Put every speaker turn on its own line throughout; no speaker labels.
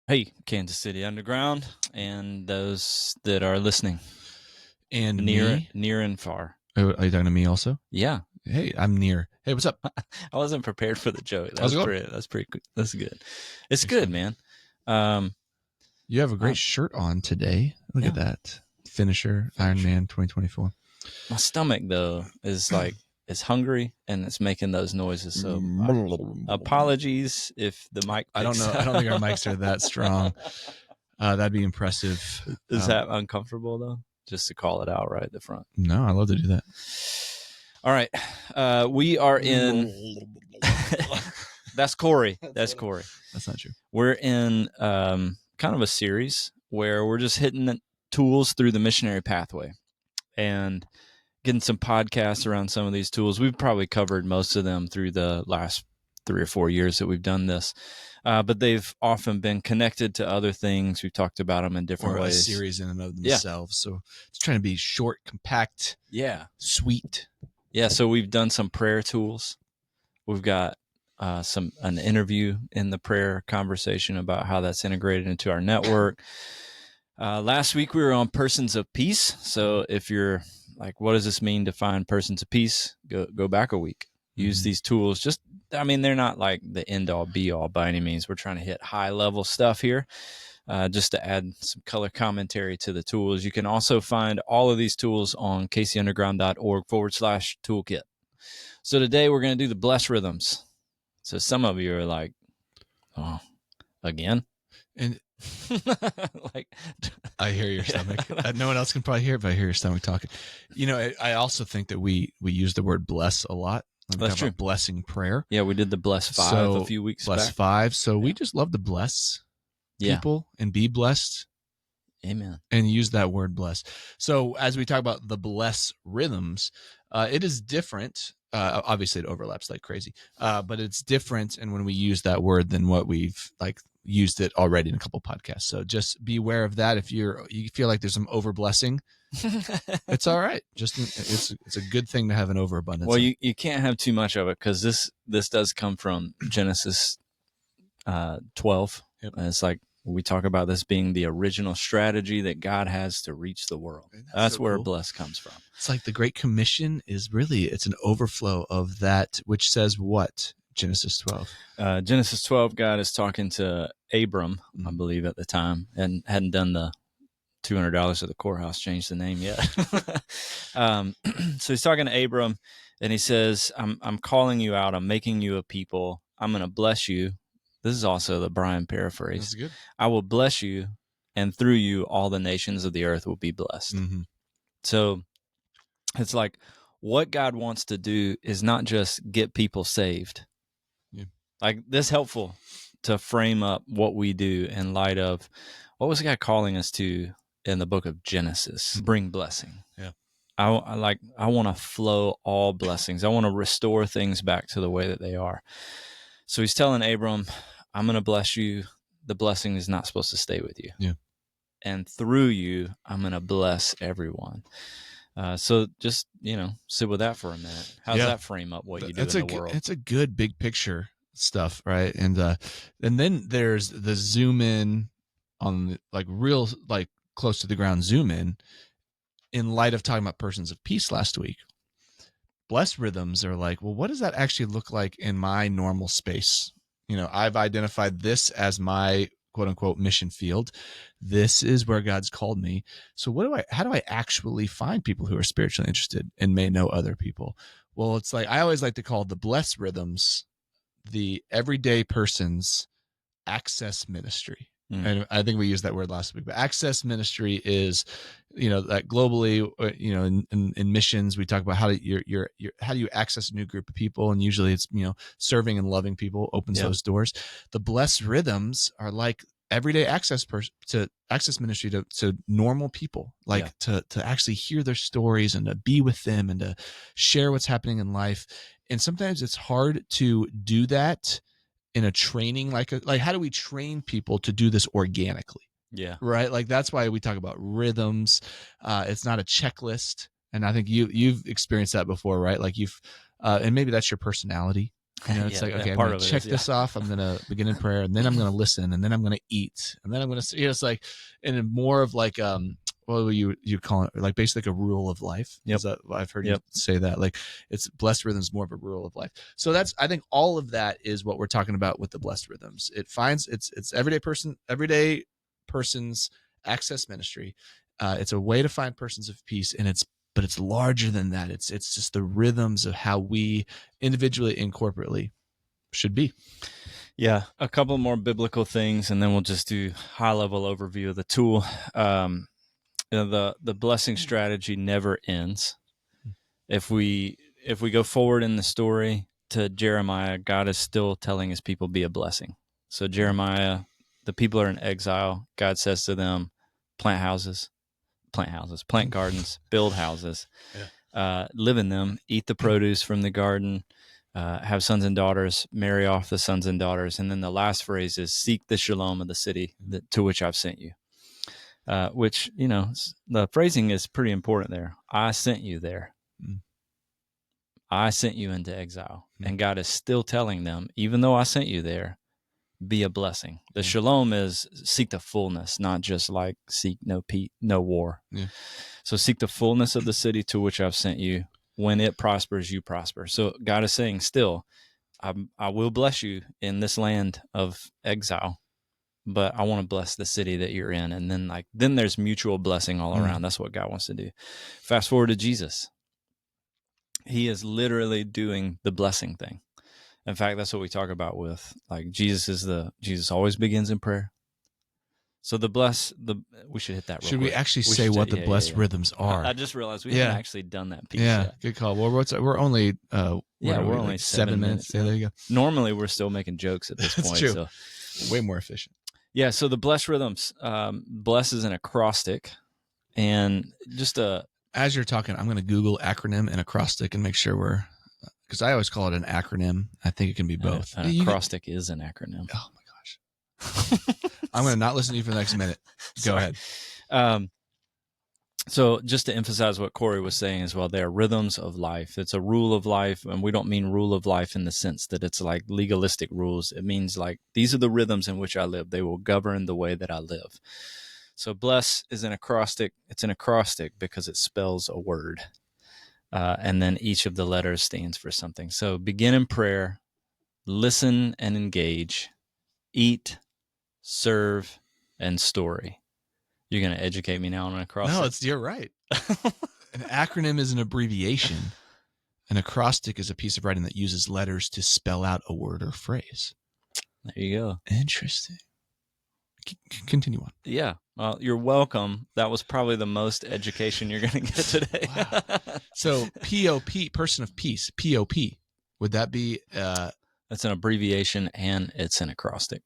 Hey, Kansas City Underground, and those that are listening,
And
near
me?
and far.
Oh, are you talking to me also?
Yeah,
Hey, I'm near. Hey, what's up?
I wasn't prepared for the joke.
How's it going?
That's pretty good. That's good. It's
Thanks,
good,
man.
man.
You have a great
Um,
shirt on today. Look
yeah.
at that. Finisher, Iron Man 2024.
My stomach though is like it's hungry and it's making those noises. So apologies if the mic
I don't
picks
know.
up.
I don't think our mics are that strong. That'd be impressive.
Is that uncomfortable though? Just to call it out right at the front.
No, I love to do that.
All right. We are in. That's Cory. That's Cory.
That's not true.
We're in kind of a series where we're just hitting the tools through the missionary pathway and getting some podcasts around some of these tools. We've probably covered most of them through the last 3 or 4 years that we've done this, but they've often been connected to other things. We've talked about them in different
Or
ways.
a series in and of themselves. So it's trying to be short, compact, sweet.
Yeah. So we've done some prayer tools. We've got an interview in the prayer conversation about how that's integrated into our network. Last week we were on persons of peace. So if you're like, what does this mean to find persons of peace? Go back a week. Use these tools. They're not like the end all be all by any means. We're trying to hit high level stuff here. Just to add some color commentary to the tools. You can also find all of these tools on kcunderground.org/toolkit. So today we're going to do the blessed rhythms. So some of you are like, oh, again?
And
like,
I hear your stomach. No one else can probably hear it, but I hear your stomach talking. You know, I also think that we use the word bless a lot.
That's true.
Blessing prayer.
Yeah, we did the bless 5 a few weeks
bless
back.
5. So we just love to bless people and be blessed.
Amen.
And use that word bless. So as we talk about the bless rhythms, it is different. Obviously, it overlaps like crazy, but it's different. And when we use that word than what we've like used it already in a couple podcasts. So just be aware of that. If you feel like there's some over blessing, it's all right. Just it's a good thing to have an overabundance.
Well, you can't have too much of it because this does come from Genesis 12.
Yep.
And it's like we talk about this being the original strategy that God has to reach the world. That's so where cool. Bless comes from.
It's like the Great Commission is really, it's an overflow of that, which says what? Genesis 12.
Genesis 12, God is talking to Abram, I believe at the time, and hadn't done the $200 of the courthouse, changed the name yet. So he's talking to Abram, and he says, I'm calling you out. I'm making you a people. I'm going to bless you. This is also the Brian paraphrase.
That's good.
I will bless you, and through you, all the nations of the earth will be blessed.
Mm-hmm.
So it's like what God wants to do is not just get people saved.
Yeah.
Like this is helpful to frame up what we do in light of what was God calling us to in the book of Genesis? Bring blessing.
Yeah.
I want to flow all blessings. I want to restore things back to the way that they are. So he's telling Abram, I'm going to bless you. The blessing is not supposed to stay with you.
Yeah.
And through you, I'm going to bless everyone. So just, sit with that for a minute. How's that frame up what you do in the world?
It's a good big picture stuff, right? And then there's the zoom in on like real, like close to the ground zoom in light of talking about persons of peace last week. Blessed rhythms are like, well, what does that actually look like in my normal space? I've identified this as my quote unquote mission field. This is where God's called me. So how do I actually find people who are spiritually interested and may know other people? Well, it's like, I always like to call the blessed rhythms the everyday person's access ministry. And I think we used that word last week, but access ministry is, that globally, in missions, we talk about how do you access a new group of people. And usually it's, serving and loving people opens those doors. The blessed rhythms are like everyday access to access ministry to normal people, like to actually hear their stories and to be with them and to share what's happening in life. And sometimes it's hard to do that in a training, like how do we train people to do this organically?
Yeah.
Right. Like that's why we talk about rhythms. It's not a checklist. And I think you've experienced that before, right? Like and maybe that's your personality. It's like, okay, I'm going to check this off. I'm going to begin in prayer, and then I'm going to listen, and then I'm going to eat, and then I'm going to, it's like, and more of like, what would you call it? Like basically like a rule of life.
Yep.
Is that, I've heard you say that. Like it's blessed rhythms, more of a rule of life. So I think all of that is what we're talking about with the blessed rhythms. It finds it's everyday person's access ministry. It's a way to find persons of peace, but it's larger than that. It's just the rhythms of how we individually and corporately should be.
Yeah, a couple more biblical things, and then we'll just do high-level overview of the tool. The blessing strategy never ends. If we go forward in the story to Jeremiah, God is still telling his people, be a blessing. So Jeremiah, the people are in exile. God says to them, plant gardens, build houses, live in them, eat the produce from the garden, have sons and daughters, marry off the sons and daughters. And then the last phrase is seek the shalom of the city to which I've sent you. Which, the phrasing is pretty important there. I sent you there. I sent you into exile. And God is still telling them, even though I sent you there, be a blessing. The shalom is seek the fullness, not just like seek no war. Yeah. So seek the fullness of the city to which I've sent you. When it prospers, you prosper. So God is saying still, I will bless you in this land of exile, but I want to bless the city that you're in. And then there's mutual blessing all around. That's what God wants to do. Fast forward to Jesus. He is literally doing the blessing thing. In fact, that's what we talk about with like Jesus always begins in prayer. So we should hit that real quick.
Should we actually say what the blessed rhythms are?
I just realized we haven't actually done that piece
yet.
Yeah,
good call. Well, we're only
we're only 7 minutes.
Yeah, there you go.
Normally we're still making jokes at this point.
True. So way more efficient.
Yeah, so the blessed rhythms, bless is an acrostic, and just
as you're talking, I'm going to Google acronym and acrostic and make sure because I always call it an acronym. I think it can be both.
An acrostic is an acronym.
Oh my gosh. I'm going to not listen to you for the next minute. Go ahead.
So just to emphasize what Cory was saying as well, they are rhythms of life. It's a rule of life, and we don't mean rule of life in the sense that it's like legalistic rules. It means like these are the rhythms in which I live. They will govern the way that I live. So bless is an acrostic. It's an acrostic because it spells a word. And then each of the letters stands for something. So begin in prayer, listen and engage, eat, serve, and story. You're going to educate me now on an acrostic?
No, you're right. An acronym is an abbreviation. An acrostic is a piece of writing that uses letters to spell out a word or phrase.
There you go.
Interesting. Continue on.
Yeah. Well, you're welcome. That was probably the most education you're going to get today.
Wow. So POP, person of peace, POP, would that be?
That's an abbreviation and it's an acrostic.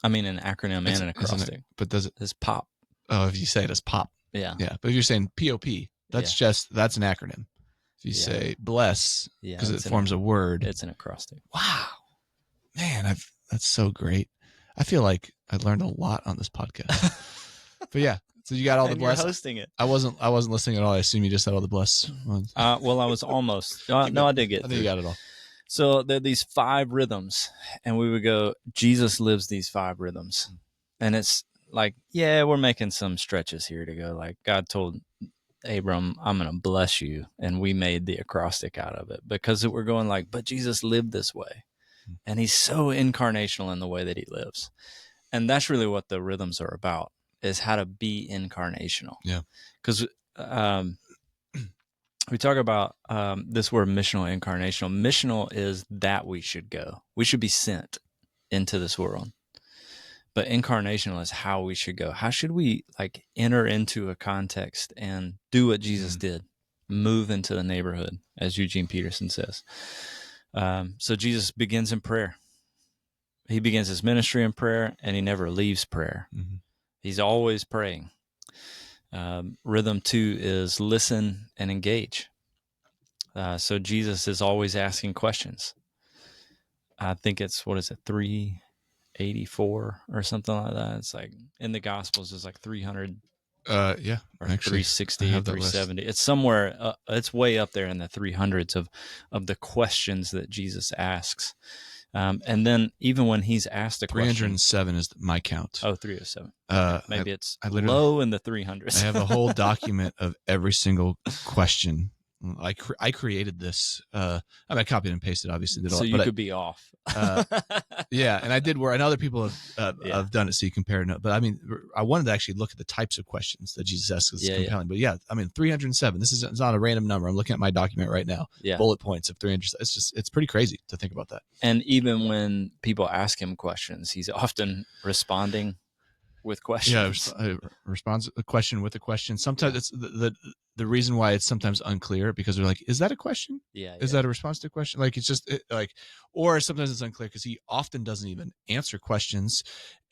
I mean, an acronym and an acrostic.
But does it?
It's POP.
Oh, if you say it as POP.
Yeah.
Yeah. But if you're saying POP, that's that's an acronym. If you say bless, because it forms a word.
It's an acrostic.
Wow. Man, that's so great. I feel like I learned a lot on this podcast. But yeah, so you got all the bless.
You're hosting it.
I wasn't listening at all. I assume you just said all the bless ones.
Well, I was almost. No, I did get.
I think you got it all.
So there are these 5 rhythms, and we would go. Jesus lives these 5 rhythms, and it's like, yeah, we're making some stretches here to go. Like God told Abram, I'm going to bless you, and we made the acrostic out of it because we're going like, but Jesus lived this way, and he's so incarnational in the way that he lives. And that's really what the rhythms are about, is how to be incarnational.
Yeah.
Because we talk about this word missional, incarnational. Missional is that we should go. We should be sent into this world. But incarnational is how we should go. How should we like enter into a context and do what Jesus did? Move into the neighborhood, as Eugene Peterson says. So Jesus begins in prayer. He begins his ministry in prayer, and he never leaves prayer. Mm-hmm. He's always praying. Rhythm 2 is listen and engage. So Jesus is always asking questions. I think it's, 384 or something like that. It's like in the Gospels, there's like 300
Yeah,
or
actually, I
360 or
have that list.
370. It's somewhere, it's way up there in the 300s of the questions that Jesus asks. And then even when he's asked a question,
307 is my count.
307. Okay. Maybe it's low in the 300s.
I have a whole document of every single question. I created this. I copied and pasted, obviously.
So you could be off.
Yeah, and I did where, and other people have done it, so you compare it. But I mean, I wanted to actually look at the types of questions that Jesus asks. It's compelling. But yeah, I mean, 307. This is not a random number. I'm looking at my document right now.
Yeah.
Bullet points of 300. It's pretty crazy to think about that.
And even when people ask him questions, he's often responding with questions.
Yeah, responds a question with a question. Sometimes it's the reason why it's sometimes unclear, because they're like, is that a question?
Yeah.
Is that a response to a question? Like, it's just like, or sometimes it's unclear because he often doesn't even answer questions.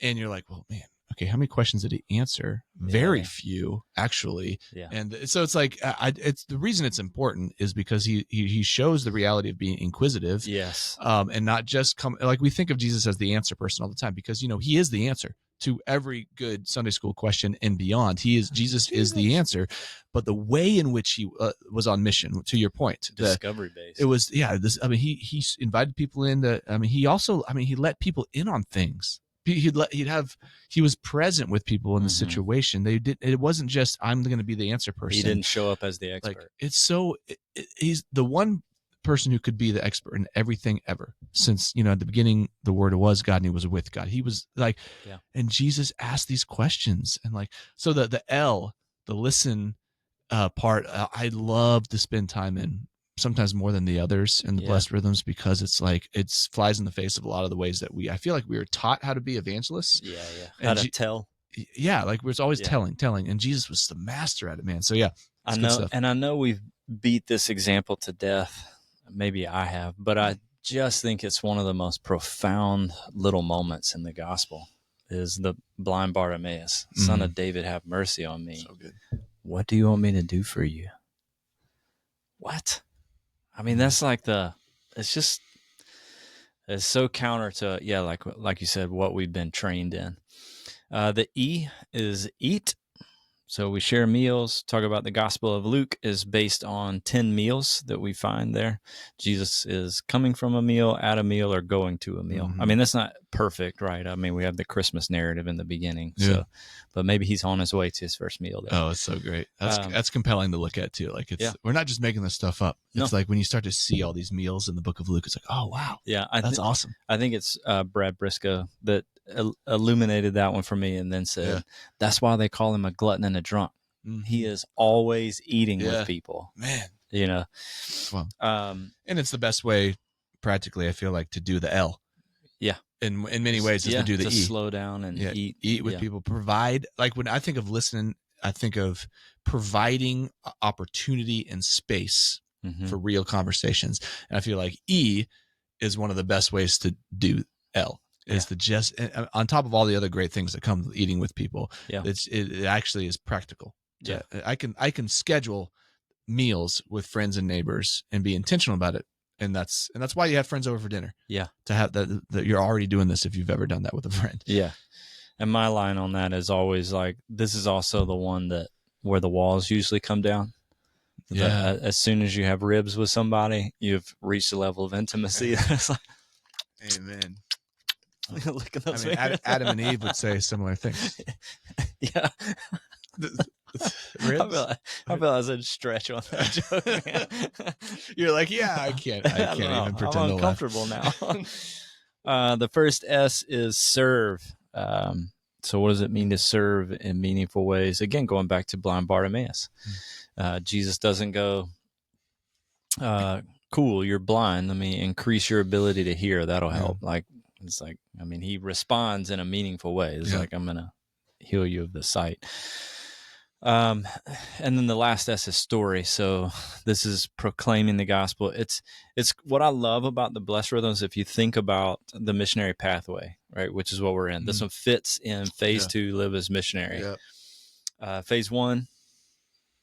And you're like, well, man, okay, how many questions did he answer? Very few, actually.
Yeah.
And so it's like, it's the reason it's important is because he shows the reality of being inquisitive.
Yes.
And not just like we think of Jesus as the answer person all the time, because, he is the answer to every good Sunday school question and beyond. Jesus is the answer, but the way in which he was on mission, to your point,
discovery based.
It was, he invited people in. He let people in on things. He was present with people in the situation. It wasn't just, I'm going to be the answer person.
He didn't show up as the expert.
Like, he's the one person who could be the expert in everything ever, since at the beginning the Word was God and he was with God. He was like, and Jesus asked these questions, and like, so the listen part, I love to spend time in, sometimes more than the others in the blessed rhythms, because it's like, it flies in the face of a lot of the ways that I feel like we were taught how to be evangelists.
How to tell.
Like, we're always telling, and Jesus was the master at it, man. So
I know we've beat this example to death. Maybe I have, but I just think it's one of the most profound little moments in the gospel is the blind Bartimaeus, son of David, have mercy on me.
So good.
What do you want me to do for you? What? I mean, that's like it's so counter to, like you said, what we've been trained in. The E is eat. So we share meals. Talk about the Gospel of Luke is based on 10 meals that we find there. Jesus is coming from a meal, at a meal, or going to a meal. I mean, that's not perfect, right? I mean, we have the Christmas narrative in the beginning. Yeah. So, but maybe he's on his way to his first meal there.
Oh, it's so great. That's compelling to look at too. Like, we're not just making this stuff up. It's like when you start to see all these meals in the book of Luke, it's like, oh, wow.
Yeah.
That's awesome.
I think it's Brad Briscoe that illuminated that one for me, and then said, that's why they call him a glutton and a drunk. He is always eating with people,
man.
Well,
and it's the best way, practically, I feel like, to do the L.
Yeah,
in many ways, is to do the E.
Slow down and
eat with people. Provide, like, when I think of listening, I think of providing opportunity and space for real conversations, and I feel like E is one of the best ways to do L. Is to just, on top of all the other great things that come with eating with people, it actually is practical.
Yeah,
I can schedule meals with friends and neighbors and be intentional about it, and that's why you have friends over for dinner. Yeah, to have that you're already doing this if you've ever done that with a friend.
Yeah, and my line on that is always like, this is also the one that where the walls usually come down.
Yeah,
as soon as you have ribs with somebody, you've reached a level of intimacy. It's like,
amen.
Look at those
Adam and Eve would say similar things.
Yeah. I feel I said stretch on that joke, man.
You're like, yeah, I can't even pretend
I'm uncomfortable now. The first S is serve. So what does it mean to serve in meaningful ways? Again, going back to blind Bartimaeus. Jesus doesn't go, cool, you're blind, let me increase your ability to hear. That'll help. Like, it's like, I mean, he responds in a meaningful way. It's like, I'm going to heal you of the sight. And then the last S is story. So this is proclaiming the gospel. It's what I love about the blessed rhythms. If you think about the missionary pathway, right, which is what we're in, this one fits in phase 2, live as missionary. Phase 1,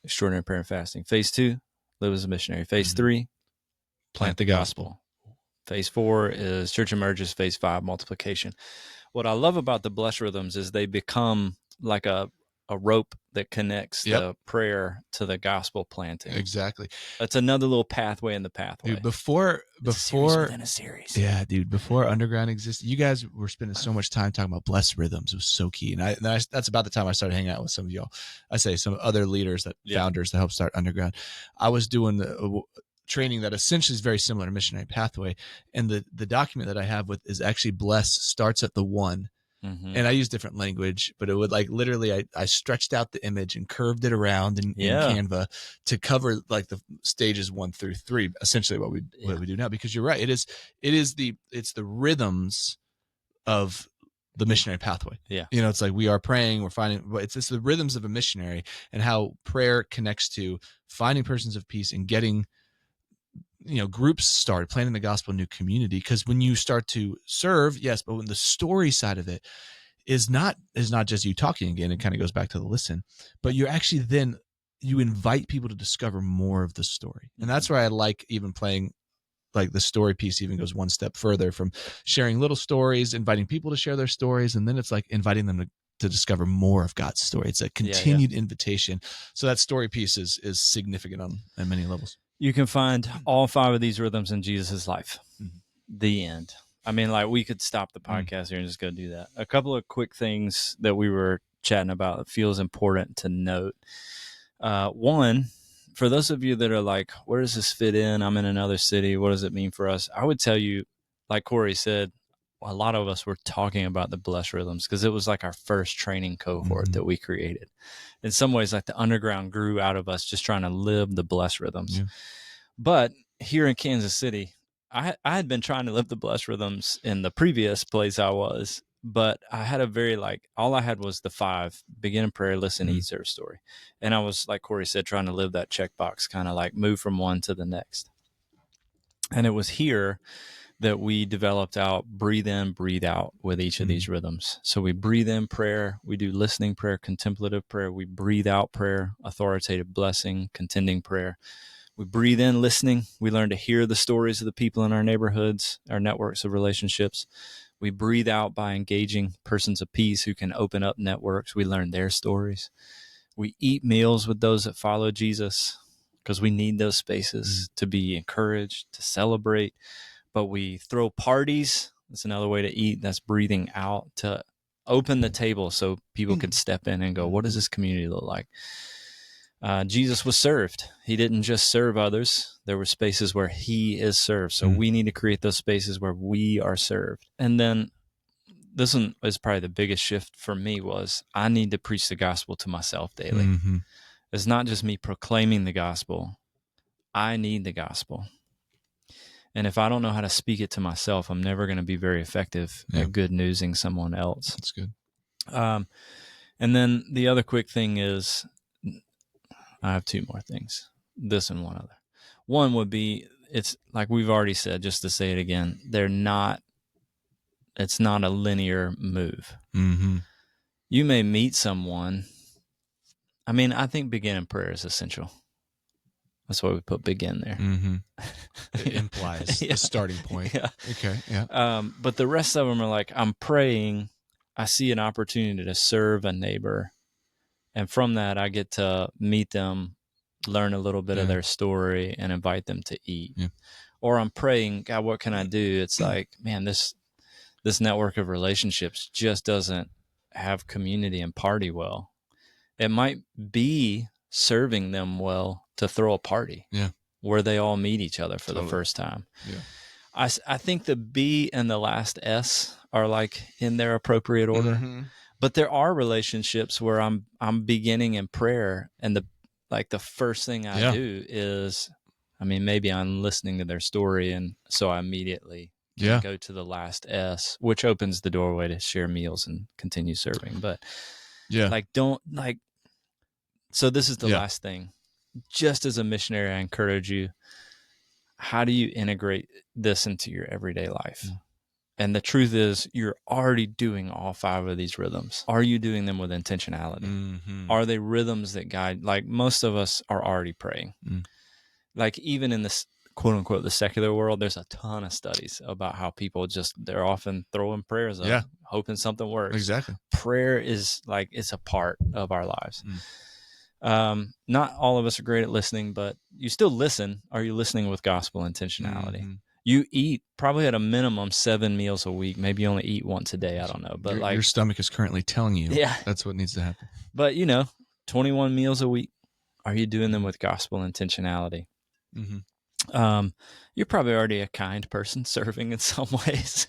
extraordinary prayer and fasting. Phase 2, live as a missionary. Phase 3, plant the gospel. Phase 4 is church emerges. Phase 5, multiplication. What I love about the blessed rhythms is they become like a a rope that connects
Yep.
the prayer to the gospel planting.
Exactly.
That's another little pathway in the pathway.
Dude, before
it's a series within a series.
Yeah, dude, before Underground existed, you guys were spending so much time talking about blessed rhythms. It was so key. And that's about the time I started hanging out with some of y'all. I say some other leaders, founders that helped start Underground. I was doing the training that essentially is very similar to Missionary Pathway. And the document that I have with is actually bless starts at the one.
Mm-hmm.
And I use different language, but it would like literally, I stretched out the image and curved it around in Canva to cover like the stages 1 through 3, essentially what we do now. Because you're right, it's the rhythms of the missionary pathway.
Yeah,
it's like we are praying, we're finding, but it's the rhythms of a missionary and how prayer connects to finding persons of peace and getting groups started, planting the gospel in new community. Because when you start to serve, yes, but when the story side of it is not just you talking again, it kind of goes back to the listen, but you're actually then you invite people to discover more of the story. And that's where I like even playing, like the story piece even goes one step further from sharing little stories, inviting people to share their stories, and then it's like inviting them to discover more of God's story. It's a continued invitation. So that story piece is significant on many levels.
You can find all 5 of these rhythms in Jesus' life. Mm-hmm. The end. I mean, like we could stop the podcast here and just go do that. A couple of quick things that we were chatting about that feels important to note. One, for those of you that are like, where does this fit in? I'm in another city. What does it mean for us? I would tell you, like Cory said, a lot of us were talking about the blessed rhythms because it was like our first training cohort that we created. In some ways, like the underground grew out of us just trying to live the blessed rhythms. Yeah. But here in Kansas City, I had been trying to live the blessed rhythms in the previous place I was, but I had a very all I had was the 5: begin in prayer, listen, eat, serve, story. And I was, like Cory said, trying to live that checkbox, kind of like move from one to the next. And it was here that we developed out breathe in, breathe out with each of these rhythms. So we breathe in prayer, we do listening prayer, contemplative prayer, we breathe out prayer, authoritative blessing, contending prayer. We breathe in listening. We learn to hear the stories of the people in our neighborhoods, our networks of relationships. We breathe out by engaging persons of peace who can open up networks. We learn their stories. We eat meals with those that follow Jesus because we need those spaces to be encouraged, to celebrate. But we throw parties. That's another way to eat. That's breathing out, to open the table so people can step in and go, what does this community look like? Jesus was served. He didn't just serve others. There were spaces where he is served. So we need to create those spaces where we are served. And then this one is probably the biggest shift for me was I need to preach the gospel to myself daily. Mm-hmm. It's not just me proclaiming the gospel. I need the gospel. And if I don't know how to speak it to myself, I'm never going to be very effective at good newsing someone else.
That's good.
And then the other quick thing is, I have 2 more things. This and one other. One would be, it's like we've already said, just to say it again, it's not a linear move. Mm-hmm. You may meet someone. I mean, I think begin in prayer is essential. That's why we put begin there.
Mm-hmm. It implies a starting point.
Yeah.
Okay. Yeah.
But the rest of them are like, I'm praying. I see an opportunity to serve a neighbor. And from that, I get to meet them, learn a little bit of their story, and invite them to eat. Yeah. Or I'm praying, God, what can I do? It's like, man, this network of relationships just doesn't have community and party well. It might be serving them well to throw a party where they all meet each other for the first time. Yeah. I think the B and the last S are like in their appropriate order. Mm-hmm. But there are relationships where I'm beginning in prayer, and the first thing I do is, I mean, maybe I'm listening to their story, and so I immediately go to the last S, which opens the doorway to share meals and continue serving. But so this is the last thing. Just as a missionary, I encourage you, how do you integrate this into your everyday life? Mm. And the truth is, you're already doing all 5 of these rhythms. Are you doing them with intentionality? Mm-hmm. Are they rhythms that guide? Like most of us are already praying. Mm. Like even in this quote unquote the secular world, there's a ton of studies about how people they're often throwing prayers up, hoping something works.
Exactly.
Prayer is like, it's a part of our lives. Not all of us are great at listening, but you still listen. Are you listening with gospel intentionality? You eat probably at a minimum 7 meals a week. Maybe you only eat once a day. I don't know. But
your stomach is currently telling you that's what needs to happen.
But 21 meals a week. Are you doing them with gospel intentionality? You're probably already a kind person, serving in some ways,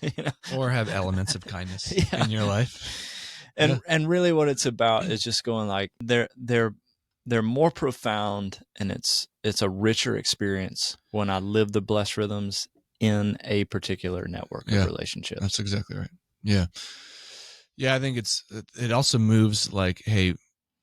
or have elements of kindness in your life.
And really what it's about is just going like, they're more profound, and it's a richer experience when I live the blessed rhythms in a particular network of relationships.
That's exactly right. Yeah. I think it also moves like, hey,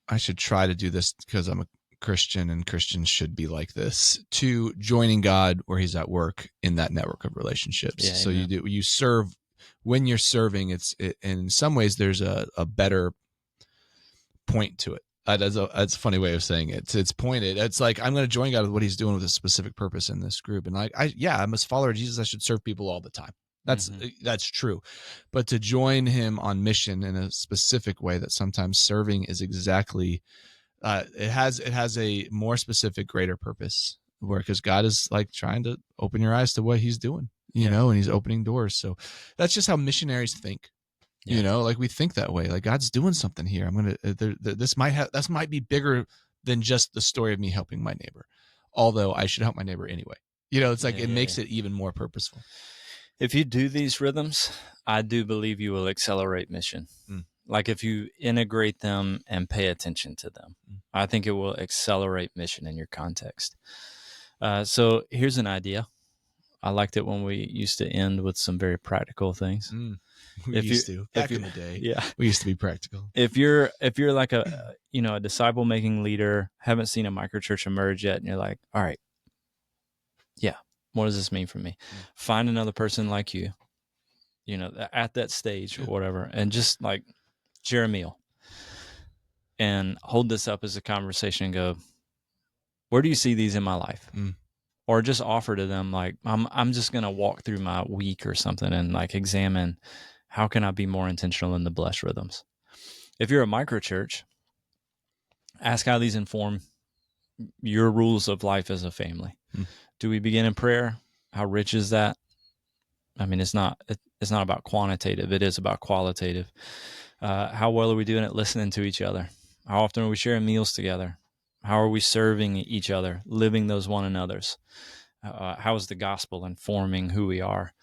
I should try to do this because I'm a Christian and Christians should be like this, to joining God where he's at work in that network of relationships. So you serve. When you're serving, and in some ways there's a better point to it. That's a funny way of saying it. It's pointed. It's like, I'm going to join God with what he's doing with a specific purpose in this group. And I'm a follower of Jesus. I should serve people all the time. That's true. But to join him on mission in a specific way, that sometimes serving is exactly, it has a more specific, greater purpose, because God is like trying to open your eyes to what he's doing, and he's opening doors. So that's just how missionaries think. Like we think that way. Like, God's doing something here. This might be bigger than just the story of me helping my neighbor, although I should help my neighbor anyway. It's like it makes it even more purposeful.
If you do these rhythms, I do believe you will accelerate mission. Like if you integrate them and pay attention to them, I think it will accelerate mission in your context. So here's an idea. I liked it when we used to end with some very practical things.
We used to back in the day. Yeah, we used to be practical.
If you're like a disciple making leader, haven't seen a microchurch emerge yet, and you're like, all right, what does this mean for me? Find another person like you, at that stage or whatever, and just like share a meal and hold this up as a conversation and go, where do you see these in my life? Or just offer to them, like, I'm just going to walk through my week or something and like examine, how can I be more intentional in the blessed rhythms? If you're a microchurch, ask how these inform your rules of life as a family. Do we begin in prayer? How rich is that? I mean, it's not about quantitative. It is about qualitative. How well are we doing at listening to each other? How often are we sharing meals together? How are we serving each other, living those one another's? How is the gospel informing who we are?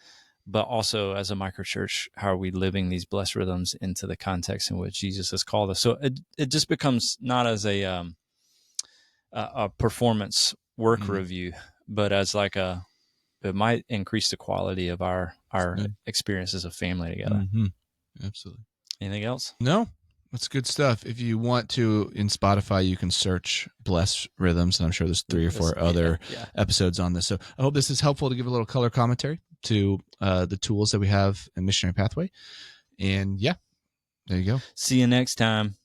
But also, as a microchurch, how are we living these blessed rhythms into the context in which Jesus has called us? So it just becomes not as a performance work review, but as like it might increase the quality of our experience as a family together.
Absolutely.
Anything else?
No, that's good stuff. If you want to, in Spotify, you can search Blessed Rhythms, and I'm sure there's 3 or 4 other episodes on this. So I hope this is helpful to give a little color commentary to the tools that we have in Missionary Pathway. And there you go.
See you next time.